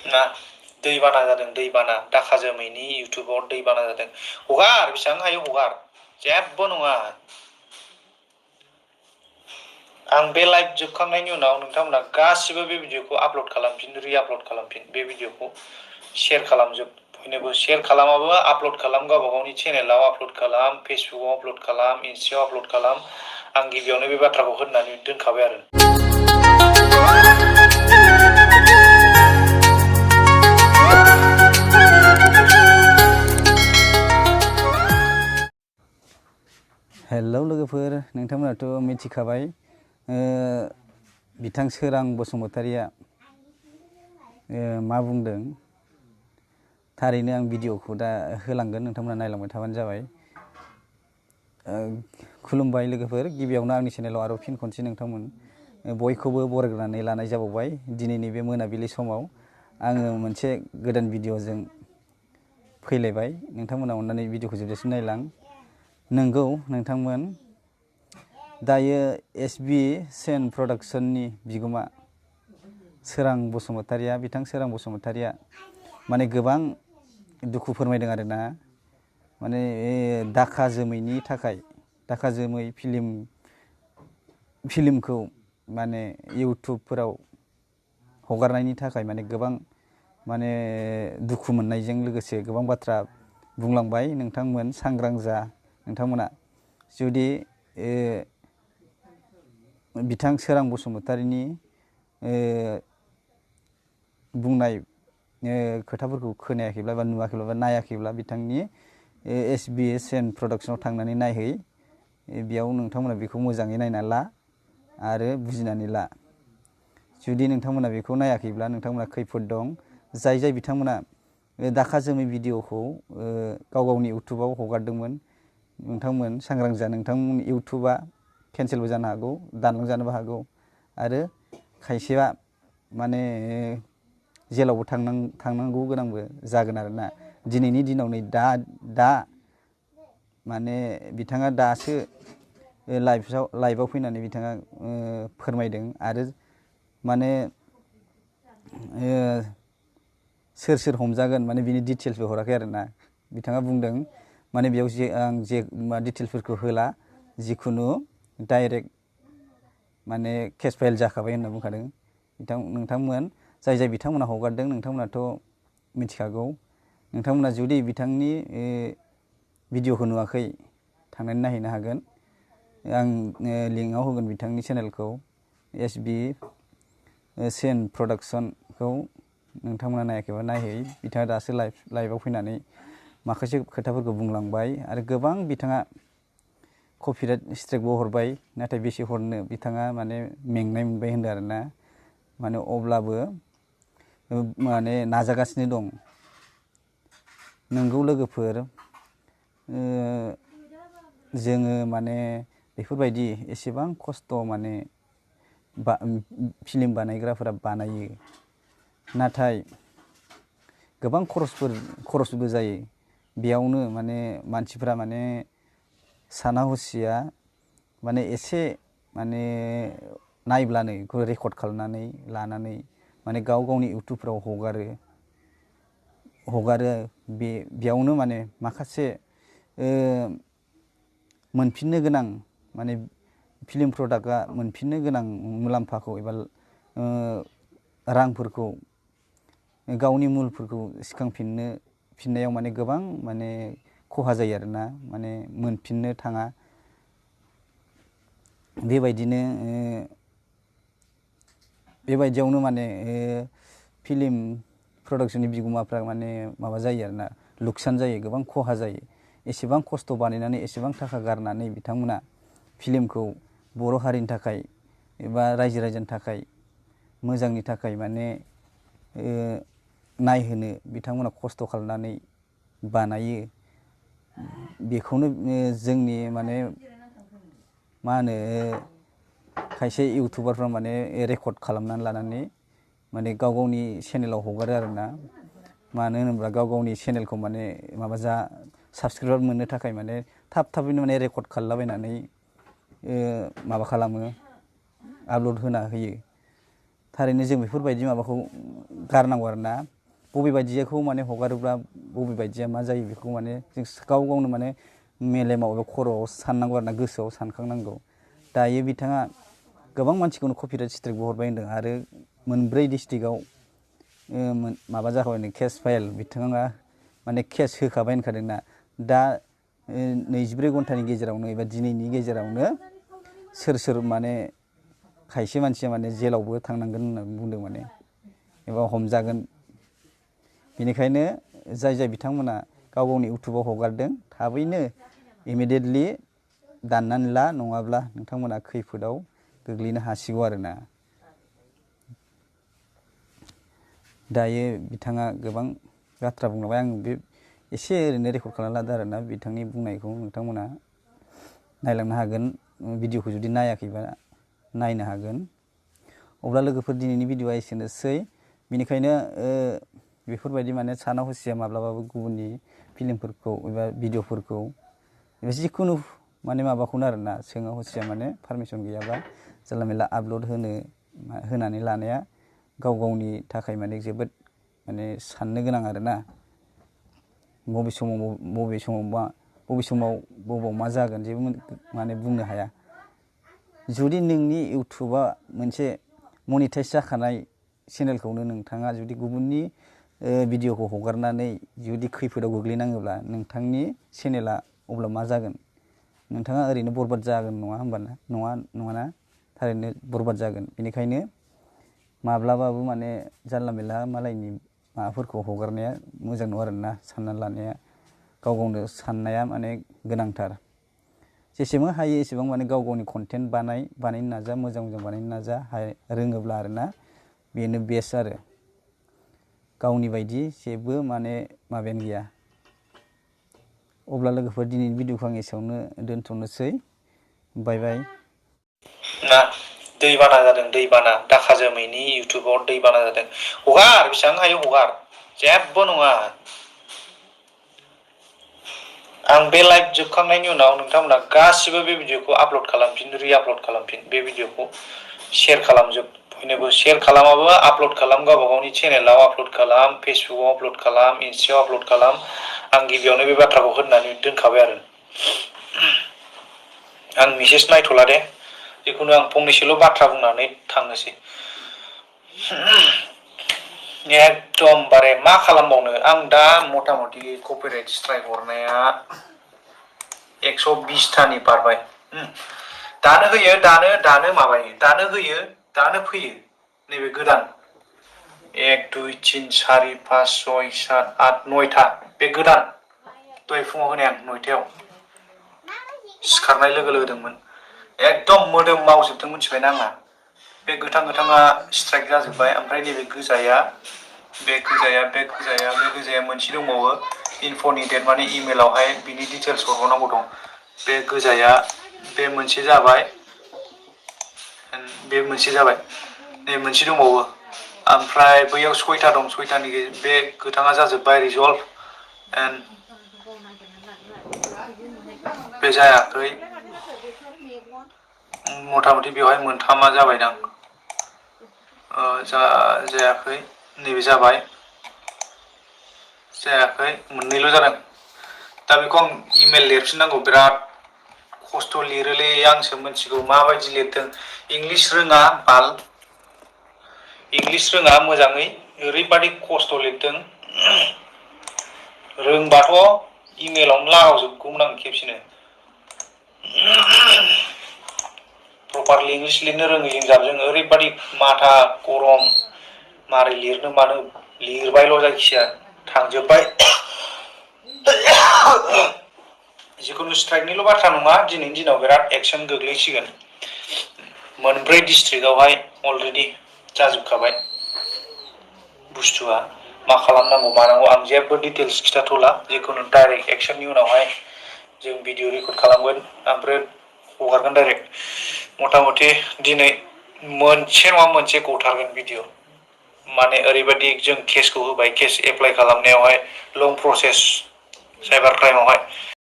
ना दैबाना जादों, दैबाना दाखा जोमैनि इउटुबाव दैबाना जादों। हगार, बेसेबां हायो हगार, जेबो नङा। आं बे लाइभ जोबखांनायनि उनाव नोंथांमोना गासिबो बे भिडिअखौ आपल'ड खालामफिन, रि-आपल'ड खालामफिन। बे भिडिअखौ शेयार खालामजोब, बयनोबो शेयार खालामाबो आपल'ड खालाम, गावबा गावनि चेनेलाव आपल'ड खालाम, फेसबुकआव आपल'ड खालाम, इन्स्टायाव आपल'ड खालाम। आं गिबियावनो बे बाथ्राखौ होननानै दोनखाबाय आरो। हेलौ लोगोफोर, नोंथांमोनाथ' मिथिखाबाय बिथां सोरां बसुमतारिया मा बुंदों। थारैनो आं भिडिअखौ दा होलांगोन, नोंथांमोना नायलांबाय थाबानो जाबाय। खुलुमबाय लोगोफोर, गिबियावनो आंनि चेनेलाव आरो फिन खनसे नोंथांमोन बयखौबो बरायग्रोनानै लानाय जाबावबाय। दिनैनि बे मोनाबिलि समाव आङो मोनसे गोदान भिडिअजों फैलायबाय। नोंथांमोना अननानै भिडिअखौ जोबजासिम नायलां। नंगौ नोंथांमोन, दायो एसबि सेन प्रडाक्सननि बिगोमा सोरां बसुमतारिया, बिथां सोरां बसुमतारिया माने गोबां दुखु फोरमायदों आरोना। माने दाखा जोमैनि थाखाय, दाखा जोमै फिल्मखौ माने इउटुबफोराव हगारनायनि थाखाय माने गोबां माने दुखु मोननायजों लोगोसे गोबां बाथ्रा बुंलांबाय। नोंथांमोन सांग्रां जा, नोंथांमोना जुदि बिथां सोरां बसुमतारिनि बुंनाय खोथाफोरखौ खोनायाखैब्ला बा नुवाखैब्ला बा नायाखैब्ला बिथांनि एसबिएसएन प्रडाक्सनाव थांनानै नायहै। बेयाव नोंथांमोना बेखौ मोजाङै नायना ला आरो बुजिनानै ला। जुदि नोंथांमोना बेखौ नायाखैब्ला नोंथांमोना खैफोद दं। जाय बिथांमोना दाखा जोमै भिडिअखौ गाव गावनि इउटुबाव हगारदोंमोन, नोंथांमोन सांग्रां जा। नोंथांमोननि इउटुबा केन्सेलबो जानो हागौ, दानलांजानोबो हागौ, आरो खायसेया माने जेलावबो थांनांगौ गोनांबो जागोन आरोना। दिनैनि दिनाव नै दा माने बिथाङा दासो लाइभआव फैनानै बिथाङा फोरमायदों। आरो माने सोर हमजागोन माने बिनि डिटेल्सबो हराखै आरोना। बिथाङा बुंदों माने बेयाव आं डिटेल्सफोरखौ होला, जिखुनु डाइरेक्ट माने केस फाइल जाखाबाय होनना बुंखादों। नोंथांमोन जाय बिथांमोना हगारदों, नोंथांमोनाथ' मिथिखागौ। नोंथांमोना जुदि बिथांनि भिडिअखौ नुवाखै, थांनानै नायहैनो हागोन। आं लिंकआव होगोन बिथांनि चेनेलखौ, एसबि सेन प्रडाक्सनखौ। नोंथांमोना नायाखैबा नायहै। बिथाङा दासो लाइभआव फैनानै माखासे खोथाफोरखौ बुंलांबाय। आरो गोबां बिथाङा कपिराइट स्ट्राइकबो हरबाय, नाथाय बेसे हरनो, बिथाङा माने मेंनाय मोनबाय होनदों आरोना। माने अब्लाबो माने नाजागासिनो दं। नंगौ लोगोफोर, जोङो माने बेफोरबायदि एसेबां खस्थ' माने फिल्म बानायग्राफोरा बानायो, नाथाय गोबां खरसबो जायो। बेयावनो माने मानसिफ्रा माने साना हसिया माने एसे माने नायब्लानो बेखौ रेकर्ड खालामनानै लानानै माने गाव गावनि इउटुबफ्राव हगारो। बेयावनो माने माखासे मोनफिननो गोनां माने फिल्म प्रडाक्टआ मोनफिननो गोनां मुलाम्फाखौ एबा रांफोरखौ, गावनि मुलफोरखौ सिखांफिननायाव माने गोबां माने खहा जायो आरोना। माने मोनफिननो थाङा। बेबायदियावनो माने फिल्म प्रडाक्सननि बिगोमाफ्रा माने माबा जायो आरोना, लुकसान जायो, गोबां खहा जायो। एसेबां खस्थ' बानायनानै, एसेबां थाखा गारनानै बिथांमोना फिल्मखौ बर' हारिनि थाखाय एबा रायजो राजानि थाखाय मोजांनि थाखाय माने नायहोनो बिथांमोना खस्थ' खालामनानै बानायो। बेखौनो जोंनि माने मा होनो, खायसे इउटुबारफ्रा माने रेकर्ड खालामनानै लानानै माने गाव गावनि चेनेलाव हगारो आरोना। मानो होनोब्ला गाव गावनि चेनेलखौ माने साबसक्राइबार मोननो थाखाय माने थाबैनो माने रेकर्ड खालामलाबायनानै माबा खालामो, आपल'ड होना होयो। थारैनो जों बेफोरबायदि माबाखौ गारनांगौ आरोना। बबे बायदियाखौ माने हगारोब्ला बबे बायदिया मा जायो बेखौ माने जों गाव गावनो माने मेलेमाव एबा खर'आव साननांगौ आरो ना, गोसोआव सानखांनांगौ। दायो बिथाङा गोबां मानसिखौनो कपिराइट स्ट्राइकबो हरबाय होनदों आरो मोनब्रै डिस्ट्रिक्टआव माबा जाखाबाय केस फाइल, बिथाङा माने केस होखाबाय होनखादोंना। दा 24 घन्टानि गेजेरावनो एबा दिनैनि गेजेरावनो सोर सोर माने खायसे मानसिया माने जेलावबो थांनांगोन होननानै बुंदों माने, एबा हमजागोन। बेनिखायनो जाय बिथांमोना गाव गावनि इउटुबाव हगारदों थाबैनो इमिडियेटलि दाननानै ला, नङाब्ला नोंथांमोना खैफोदाव गोग्लैनो हासिगौ आरोना। दायो बिथाङा गोबां बाथ्रा बुंलांबाय, आं बे एसे ओरैनो रेकर्ड खालामना लादों आरोना। बिथांनि बुंनायखौ नोंथांमोना नायलांनो हागोन, भिडिअखौ जुदि नायाखैबा नायनो हागोन। अब्ला लोगोफोर दिनैनि भिडिअआ एसेनोसै। बेनिखायनो बेफोरबायदि माने साना हसिया माब्लाबाबो गुबुननि फिल्मफोरखौ एबा भिडिअफोरखौ एबा जिखुनु माने माबाखौनो आरोना सोङा हसिया माने पारमिसन गैयाबा जानला मेनला आपल'ड होनानै लानाया गाव गावनि थाखाय माने जोबोद माने साननो गोनां आरोना। बबे समाव बबाव मा जागोन जेबो माने बुंनो हाया। जुदि नोंनि इउटुबा मोनसे मनिटाइज जाखानाय चेनेलखौनो नोंथाङा जुदि गुबुननि भिडिअखौ हगारनानै जुदि खैफोदाव गोग्लैनाङोब्ला नोंथांनि चेनेला अब्ला मा जागोन? नोंथाङा ओरैनो बरबाद जागोन, नङा होमबाना? नङाना? थारैनो बरबाद जागोन। बेनिखायनो माब्लाबाबो माने जानला मेनला मालायनि माबाफोरखौ हगारनाया मोजां नङा आरोना। सानना लानाया गाव गावनो साननाया माने गोनांथार। जेसेबां हायो एसेबां माने गाव गावनि कन्टेन्ट बानायनो नाजा, मोजां बानायनो नाजा, रोङोब्ला आरोना। बेनो बेस्ट आरो गावनि बायदि जेबो माने माबायानो गैया। अब्ला लोगोफोर दिनैनि भिडिअखौ आं एसेयावनो दोनथ'नोसै। बाय बाय। ना दैबाना जादों, दैबाना दाखा जोमैनि इउटुबाव दैबाना जादों। हगार, बेसेबां हायो हगार, जेबो नङा। आं बे लाइभ जोबखांनायनि उनाव नोंथांमोना गासिबो बे भिडिअखौ आपल'ड खालामफिन, रि-आपल'ड खालामफिन। बे भिडिअखौ शेयार खालामजोब, बयनोबो शेयार खालामाबो आपल'ड खालाम, गावबा गावनि चेनेलाव आपल'ड खालाम, फेसबुकआव आपल'ड खालाम, इन्स्टायाव आपल'ड खालाम। आं गिबियावनो बे बाथ्राखौ होननानै दोनखाबाय आरो। आं मेसेज नायथ'ला दे, जिखुनु आं फंनैसोल' बाथ्रा बुंनानै थांनोसै। एकदमबारे मा खालामबावनो, आं दा मथा मथि कपिराइट स्ट्राइक हरनाया 120थानि बारबाय। दानो होयो, दानो माबायो, दानो होयो, दानो फैयो। नैबे गोदान 1 2 3 4 5 6 7 8 9था बे गोदान। दहाय फुङाव होनाय आं 9थायाव सिखारनाय लोगो होदोंमोन। एकदम मोदोम मावजोबदों, मिथिबायना आंना। बे गोथाङा स्ट्राइक जाजोब्बाय। ओमफ्राय नैबे गोजाया मोनसे दंबावो, इनफ'नि डेट माने इमेलावहाय बिनि डिटेल्स हरबावनांगौ दं। बे गोजाया बे मोनसे जाबाय, बे मोनसे जाबाय, नै मोनसे दंबावो। ओमफ्राय बैयाव 6था दं, 6थानि बे गोथाङा जाजोब्बाय रिजल्भ। बे जायाखै, मथा मथि बेवहाय मोनथामा जाबायदां। जायाखै, नैबे जाबाय, जायाखै, मोननैल' जादों। दा बेखौ आं इमेल लिरफिननांगौ, बिराद खस्थ' लिरोलै, आंसो मिथिगौ माबायदि लिरदों। इंलिस रोङा बाल, इंलिस रोङा मोजाङै, ओरैबादि खस्थ' लिरदों। रोंबाथ' इमेलावनो लागावजोबगौमोन आं खेबसेनो। प्रपारलि इंलिस लिरनो रोङैजों जाबजों ओरैबादि माथा गरम, मारै लिरनो मानो लिरबायल' जायखिया थांजोब्बाय। जिखुनु स्ट्राइकनिल' बाथ्रा नङा, दिनैनि दिनाव बिराद एक्सन गोग्लैसिगोन। मोनब्रै डिस्ट्रिक्टआवहाय अलरेडि जाजोबखाबाय बुस्थुआ। मा खालामनांगौ मानांगौ आं जेबो डिटेल्स खिथाथ'ला। जिखुनु डाइरेक्ट एक्सननि उनावहाय जों भिडिअ रेकर्ड खालामगोन, ओमफ्राय हगारगोन डाइरेक्ट। मथा मथि दिनै मोनसे नङा मोनसे गथारगोन भिडिअ। माने ओरैबायदि जों केसखौ होबाय, case apply खालामनायावहाय long process cyber क्राइमावहाय।